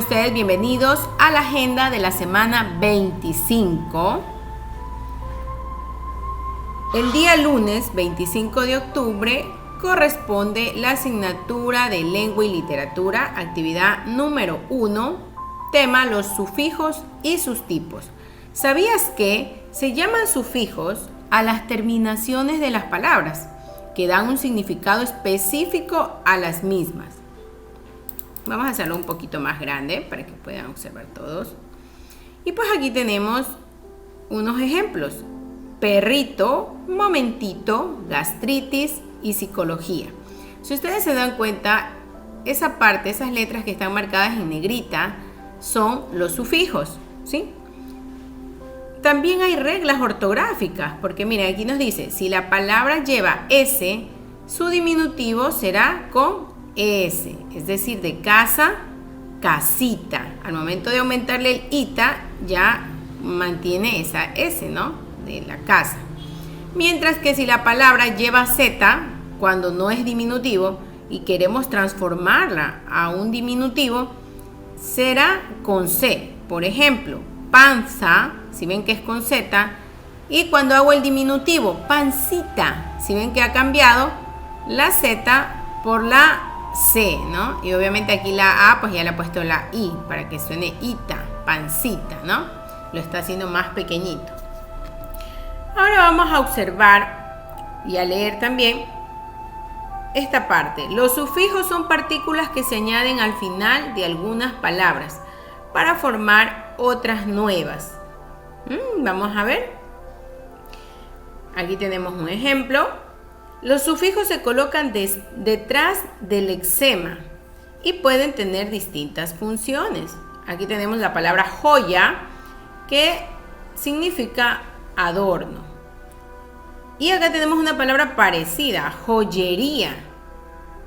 ustedes bienvenidos a la agenda de la semana 25. El día lunes 25 de octubre corresponde la asignatura de Lengua y Literatura, actividad número 1, tema los sufijos y sus tipos. ¿Sabías que se llaman sufijos a las terminaciones de las palabras, que dan un significado específico a las mismas? Vamos a hacerlo un poquito más grande para que puedan observar todos. Y pues aquí tenemos unos ejemplos: perrito, momentito, gastritis y psicología. Si ustedes se dan cuenta, esa parte, esas letras que están marcadas en negrita son los sufijos, ¿sí? También hay reglas ortográficas, porque miren, aquí nos dice, si la palabra lleva S, su diminutivo será con S, es decir, de casa, casita. Al momento de aumentarle el ita, ya mantiene esa S, ¿no? De la casa. Mientras que si la palabra lleva Z, cuando no es diminutivo y queremos transformarla a un diminutivo, será con C. Por ejemplo, panza, si ven que es con Z, y cuando hago el diminutivo, pancita, si ven que ha cambiado la Z por la C, ¿no? Y obviamente aquí la A, pues ya le ha puesto la I, para que suene ita, pancita, ¿no? Lo está haciendo más pequeñito. Ahora vamos a observar y a leer también esta parte. Los sufijos son partículas que se añaden al final de algunas palabras para formar otras nuevas. Vamos a ver. Aquí tenemos un ejemplo. Los sufijos se colocan detrás del lexema y pueden tener distintas funciones. Aquí tenemos la palabra joya, que significa adorno. Y acá tenemos una palabra parecida, joyería.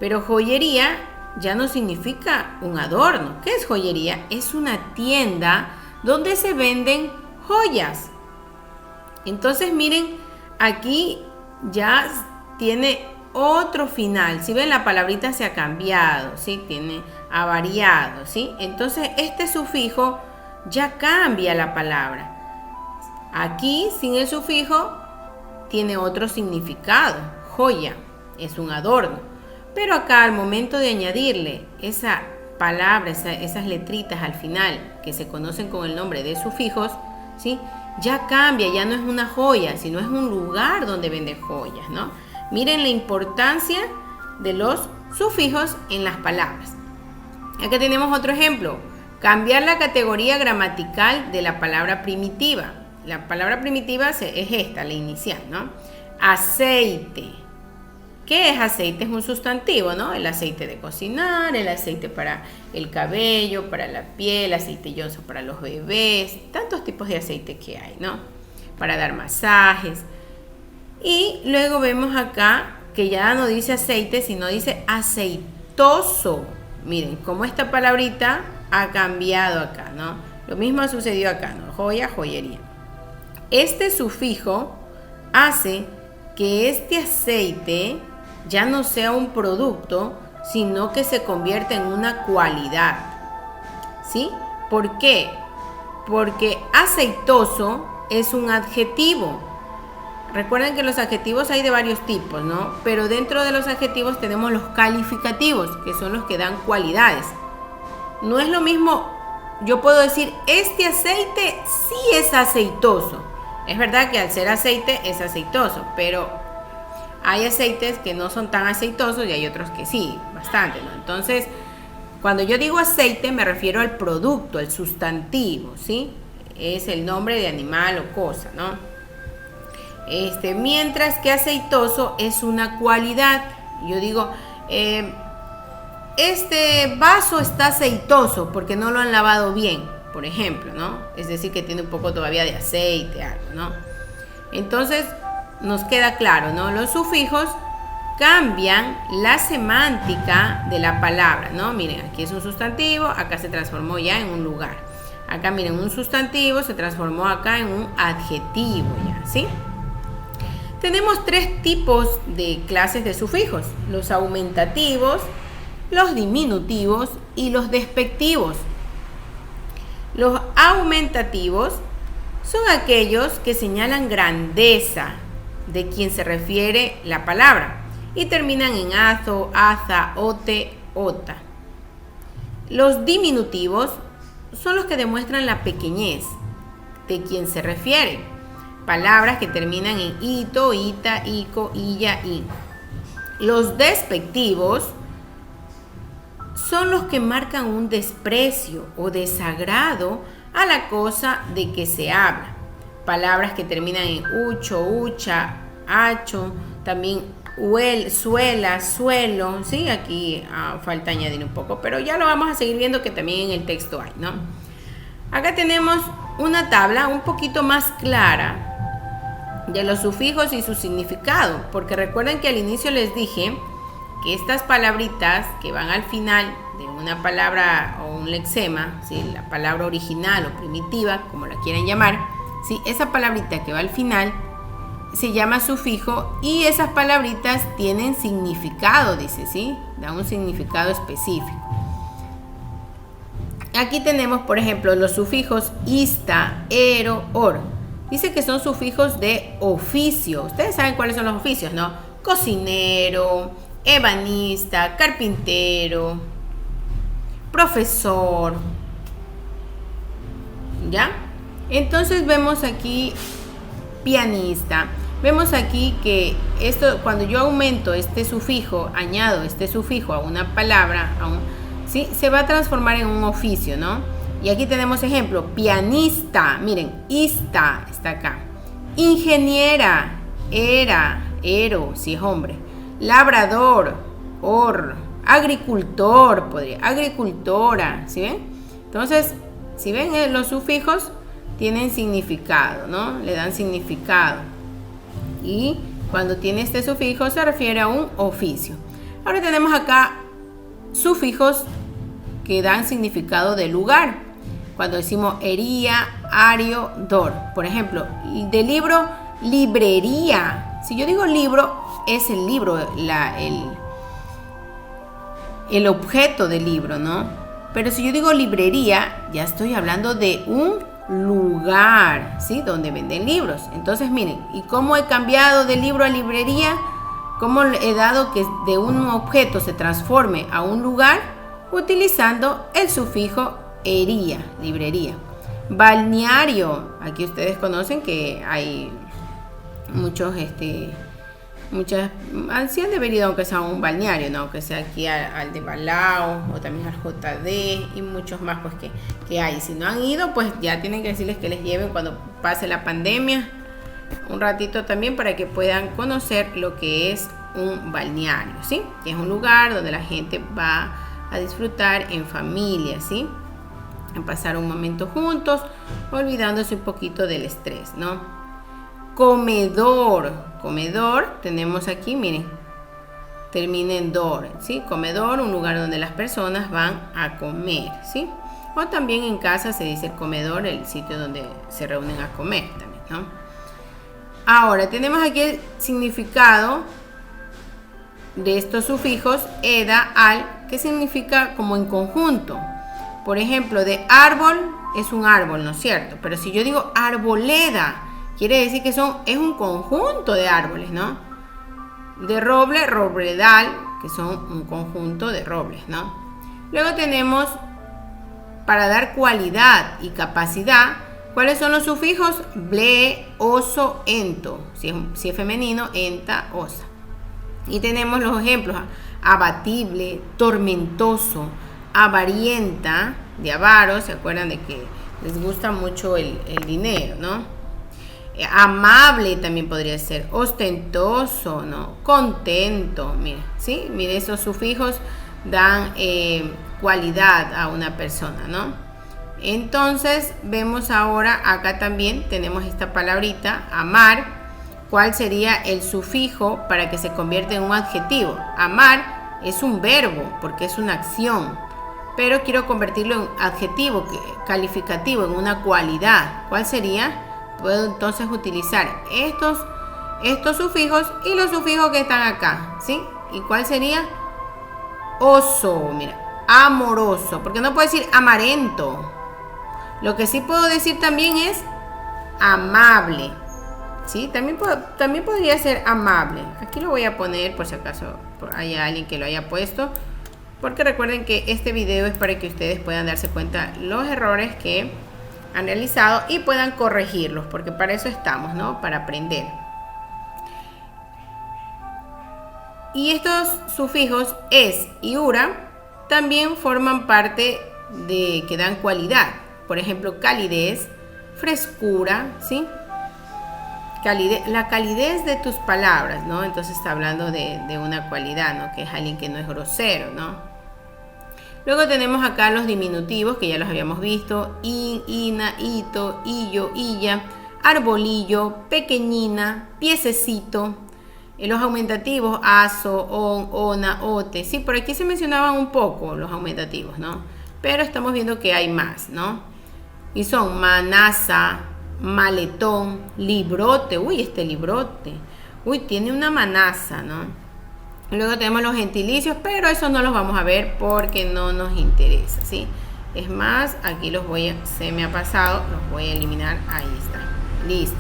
Pero joyería ya no significa un adorno. ¿Qué es joyería? Es una tienda donde se venden joyas. Entonces miren, aquí ya tiene otro final. Si ven, la palabrita se ha cambiado, ¿sí? Ha variado, ¿sí? Entonces este sufijo ya cambia la palabra. Aquí, sin el sufijo, tiene otro significado. Joya es un adorno. Pero acá, al momento de añadirle esa palabra, esas letritas al final, que se conocen con el nombre de sufijos, ¿sí? Ya cambia, ya no es una joya, sino es un lugar donde venden joyas, ¿no? Miren la importancia de los sufijos en las palabras. Acá tenemos otro ejemplo. Cambiar la categoría gramatical de la palabra primitiva. La palabra primitiva es esta, la inicial, ¿no? Aceite. ¿Qué es aceite? Es un sustantivo, ¿no? El aceite de cocinar, el aceite para el cabello, para la piel, aceite yoso para los bebés, tantos tipos de aceite que hay, ¿no? Para dar masajes. Y luego vemos acá que ya no dice aceite, sino dice aceitoso. Miren cómo esta palabrita ha cambiado acá, ¿no? Lo mismo sucedió acá, ¿no? Joya, joyería. Este sufijo hace que este aceite ya no sea un producto, sino que se convierta en una cualidad, ¿sí? ¿Por qué? Porque aceitoso es un adjetivo. Recuerden que los adjetivos hay de varios tipos, ¿no? Pero dentro de los adjetivos tenemos los calificativos, que son los que dan cualidades. No es lo mismo, yo puedo decir, este aceite sí es aceitoso. Es verdad que al ser aceite es aceitoso, pero hay aceites que no son tan aceitosos y hay otros que sí, bastante, ¿no? Entonces, cuando yo digo aceite me refiero al producto, al sustantivo, ¿sí? Es el nombre de animal o cosa, ¿no? Mientras que aceitoso es una cualidad. Yo digo, este vaso está aceitoso porque no lo han lavado bien, por ejemplo, ¿no? Es decir, que tiene un poco todavía de aceite, algo, ¿no? Entonces, nos queda claro, ¿no? Los sufijos cambian la semántica de la palabra, ¿no? Miren, aquí es un sustantivo, acá se transformó ya en un lugar. Acá, miren, un sustantivo se transformó acá en un adjetivo ya, ¿sí? Tenemos tres tipos de clases de sufijos: los aumentativos, los diminutivos y los despectivos. Los aumentativos son aquellos que señalan grandeza de quien se refiere la palabra y terminan en azo, aza, ote, ota. Los diminutivos son los que demuestran la pequeñez de quien se refiere. Palabras que terminan en ito, ita, ico, illa, i. Los despectivos son los que marcan un desprecio o desagrado a la cosa de que se habla. Palabras que terminan en ucho, ucha, hacho, también suela, suelo, ¿sí? Aquí falta añadir un poco, pero ya lo vamos a seguir viendo que también en el texto hay, ¿no? Acá tenemos una tabla un poquito más clara de los sufijos y su significado, porque recuerden que al inicio les dije que estas palabritas que van al final de una palabra o un lexema, ¿sí? La palabra original o primitiva, como la quieran llamar, ¿sí? Esa palabrita que va al final se llama sufijo y esas palabritas tienen significado, dice, ¿sí? Da un significado específico. Aquí tenemos, por ejemplo, los sufijos ista, ero, or. Dice que son sufijos de oficio. Ustedes saben cuáles son los oficios, ¿no? Cocinero, ebanista, carpintero, profesor. ¿Ya? Entonces vemos aquí pianista. Vemos aquí que esto, cuando yo aumento este sufijo, añado este sufijo a una palabra, ¿sí? Se va a transformar en un oficio, ¿no? Y aquí tenemos ejemplo, pianista, miren, ista, está acá. Ingeniera, era, ero, si es hombre. Labrador, or. Agricultor, agricultora, ¿sí ven? Entonces, si ven, los sufijos tienen significado, ¿no? Le dan significado. Y cuando tiene este sufijo se refiere a un oficio. Ahora tenemos acá sufijos que dan significado de lugar. Cuando decimos ería, ario, dor. Por ejemplo, de libro, librería. Si yo digo libro, es el libro, el objeto del libro, ¿no? Pero si yo digo librería, ya estoy hablando de un lugar, ¿sí? Donde venden libros. Entonces, miren, ¿y cómo he cambiado de libro a librería? ¿Cómo he dado que de un objeto se transforme a un lugar? Utilizando el sufijo ería, librería. Balneario, aquí ustedes conocen que hay muchas han de venir aunque sea un balneario, ¿no? Que sea aquí al de Balao o también al JD y muchos más pues que hay. Si no han ido, pues ya tienen que decirles que les lleven cuando pase la pandemia un ratito también para que puedan conocer lo que es un balneario, ¿sí? Que es un lugar donde la gente va a disfrutar en familia, ¿sí? A pasar un momento juntos, olvidándose un poquito del estrés, ¿no? Comedor, tenemos aquí, miren, termina en dor, ¿sí? Comedor, un lugar donde las personas van a comer, ¿sí? O también en casa se dice el comedor, el sitio donde se reúnen a comer también, ¿no? Ahora, tenemos aquí el significado de estos sufijos, eda, al, que significa como en conjunto. Por ejemplo, de árbol es un árbol, ¿no es cierto? Pero si yo digo arboleda, quiere decir que es un conjunto de árboles, ¿no? De roble, robledal, que son un conjunto de robles, ¿no? Luego tenemos, para dar cualidad y capacidad, ¿cuáles son los sufijos? Ble, oso, ento. Si es femenino, enta, osa. Y tenemos los ejemplos: abatible, tormentoso, avarienta, de avaro, ¿se acuerdan de que les gusta mucho el dinero, ¿no? Amable también podría ser, ostentoso, ¿no? Contento, mire, ¿sí? Mire, esos sufijos dan cualidad a una persona, ¿no? Entonces, vemos ahora, acá también tenemos esta palabrita, amar. ¿Cuál sería el sufijo para que se convierta en un adjetivo? Amar es un verbo porque es una acción, pero quiero convertirlo en adjetivo, calificativo, en una cualidad. ¿Cuál sería? Puedo entonces utilizar estos sufijos y los sufijos que están acá, ¿sí? ¿Y cuál sería? Oso, mira, amoroso, porque no puedo decir amarento. Lo que sí puedo decir también es amable. ¿Sí? También podría ser amable. Aquí lo voy a poner por si acaso hay alguien que lo haya puesto. Porque recuerden que este video es para que ustedes puedan darse cuenta los errores que han realizado y puedan corregirlos, porque para eso estamos, ¿no? Para aprender. Y estos sufijos es y ura también forman parte de que dan cualidad. Por ejemplo, calidez, frescura, ¿sí? La calidez de tus palabras, ¿no? Entonces está hablando de una cualidad, ¿no? Que es alguien que no es grosero, ¿no? Luego tenemos acá los diminutivos, que ya los habíamos visto. In, ina, ito, illo, illa, arbolillo, pequeñina, piececito. Los aumentativos, aso, on, ona, ote. Sí, por aquí se mencionaban un poco los aumentativos, ¿no? Pero estamos viendo que hay más, ¿no? Y son manaza, maletón, librote. Uy, este librote. Uy, tiene una manaza, ¿no? Luego tenemos los gentilicios, pero esos no los vamos a ver porque no nos interesa, ¿sí? Es más, aquí se me ha pasado, los voy a eliminar, ahí está, listo.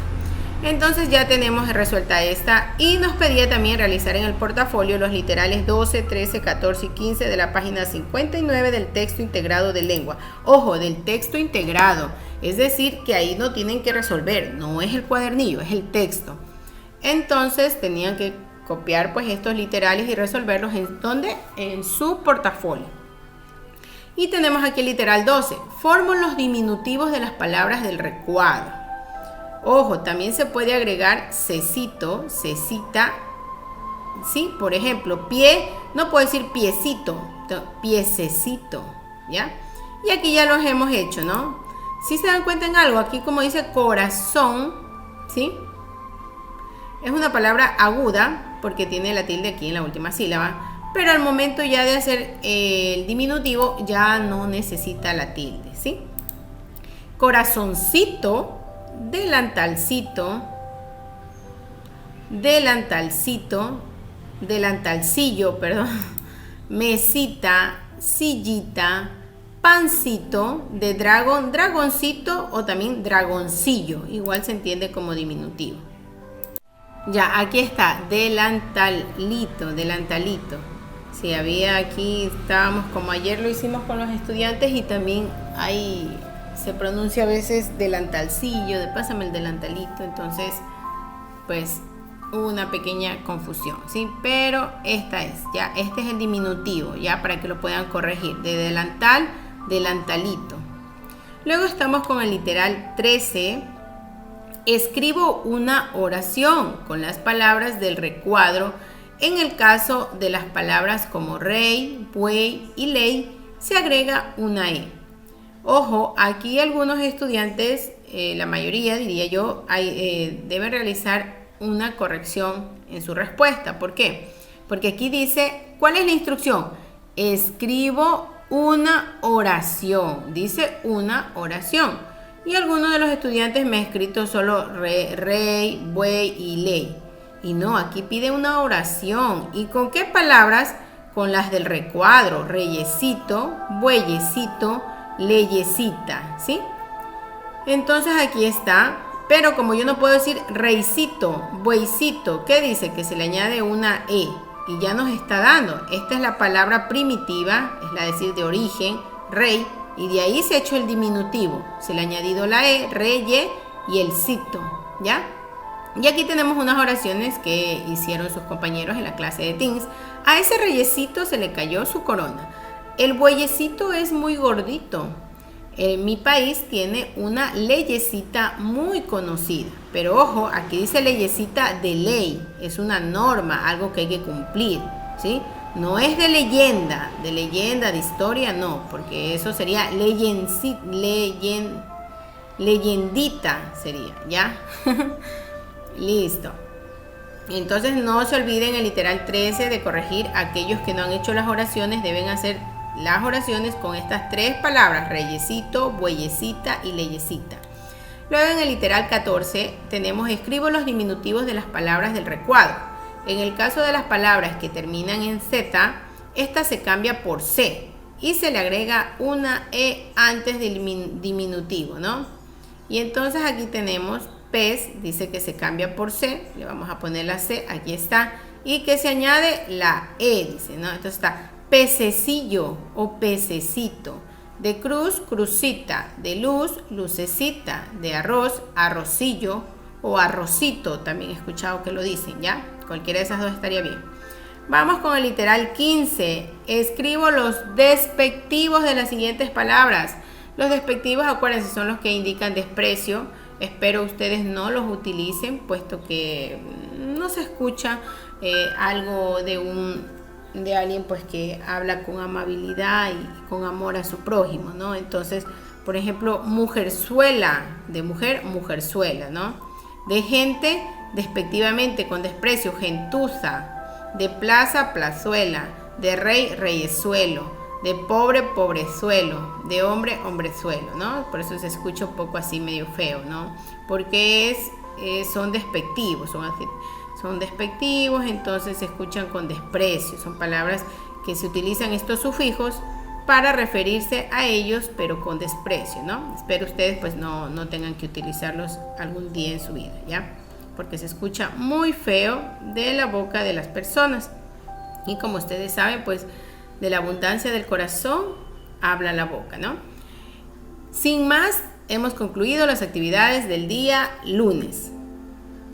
Entonces ya tenemos resuelta esta y nos pedía también realizar en el portafolio los literales 12, 13, 14 y 15 de la página 59 del texto integrado de lengua. Ojo, del texto integrado, es decir, que ahí no tienen que resolver, no es el cuadernillo, es el texto. Entonces tenían que copiar pues estos literales y resolverlos en su portafolio. Y tenemos aquí el literal 12. Formo los diminutivos de las palabras del recuadro. Ojo, también se puede agregar cecito, cecita. ¿Sí? Por ejemplo, pie, no puedo decir piecito, piececito, ¿ya? Y aquí ya los hemos hecho, ¿no? Si se dan cuenta en algo, aquí como dice corazón, ¿sí? Es una palabra aguda porque tiene la tilde aquí en la última sílaba, pero al momento ya de hacer el diminutivo ya no necesita la tilde, ¿sí? Corazoncito, delantalcito, delantalcillo, perdón, mesita, sillita, pancito, de dragón, dragoncito o también dragoncillo, igual se entiende como diminutivo. Ya, aquí está, delantalito. Sí, había aquí, estábamos como ayer lo hicimos con los estudiantes y también ahí se pronuncia a veces delantalcillo, pásame el delantalito, entonces pues hubo una pequeña confusión, ¿sí? Pero esta es, ya, este es el diminutivo, ya para que lo puedan corregir, de delantal, delantalito. Luego estamos con el literal 13. Escribo una oración con las palabras del recuadro. En el caso de las palabras como rey, buey y ley, se agrega una E. Ojo, aquí algunos estudiantes, la mayoría diría yo, deben realizar una corrección en su respuesta. ¿Por qué? Porque aquí dice, ¿cuál es la instrucción? Escribo una oración. Dice una oración. Y algunos de los estudiantes me han escrito solo rey, buey y ley. Y no, aquí pide una oración. ¿Y con qué palabras? Con las del recuadro. Reyesito, bueyecito, leyesita, ¿sí? Entonces aquí está. Pero como yo no puedo decir reycito, bueycito, ¿qué dice? Que se le añade una E. Y ya nos está dando. Esta es la palabra primitiva, es la decir de origen, rey. Y de ahí se ha hecho el diminutivo. Se le ha añadido la E, reye y el cito, ¿ya? Y aquí tenemos unas oraciones que hicieron sus compañeros en la clase de Teens. A ese reyecito se le cayó su corona. El bueyecito es muy gordito. Mi país tiene una leyecita muy conocida. Pero ojo, aquí dice leyecita de ley. Es una norma, algo que hay que cumplir, ¿sí? No es de leyenda, de historia, no, porque eso sería leyendita sería, ¿ya? Listo. Entonces no se olviden el literal 13 de corregir aquellos que no han hecho las oraciones, deben hacer las oraciones con estas tres palabras, reyecito, bueyecita y leyecita. Luego en el literal 14 tenemos escribo los diminutivos de las palabras del recuadro. En el caso de las palabras que terminan en Z, esta se cambia por C y se le agrega una E antes del diminutivo, ¿no? Y entonces aquí tenemos pez, dice que se cambia por C, le vamos a poner la C, aquí está, y que se añade la E, dice, ¿no? Entonces está pececillo o pececito, de cruz, crucita, de luz, lucecita, de arroz, arrocillo o arrocito, también he escuchado que lo dicen, ¿ya? Cualquiera de esas dos estaría bien. Vamos con el literal 15. Escribo los despectivos de las siguientes palabras. Los despectivos, acuérdense, son los que indican desprecio. Espero ustedes no los utilicen, puesto que no se escucha algo de alguien pues que habla con amabilidad y con amor a su prójimo, ¿no? Entonces, por ejemplo, mujerzuela, de mujer, mujerzuela, ¿no? De gente, despectivamente, con desprecio, gentuza. De plaza, plazuela. De rey, reyesuelo. De pobre, pobrezuelo. De hombre, hombrezuelo, ¿no? Por eso se escucha un poco así medio feo, ¿no? Porque son despectivos, son despectivos, entonces se escuchan con desprecio. Son palabras que se utilizan estos sufijos para referirse a ellos, pero con desprecio, ¿no? Espero ustedes pues no tengan que utilizarlos algún día en su vida, ¿ya? Porque se escucha muy feo de la boca de las personas. Y como ustedes saben, pues de la abundancia del corazón habla la boca, ¿no? Sin más, hemos concluido las actividades del día lunes.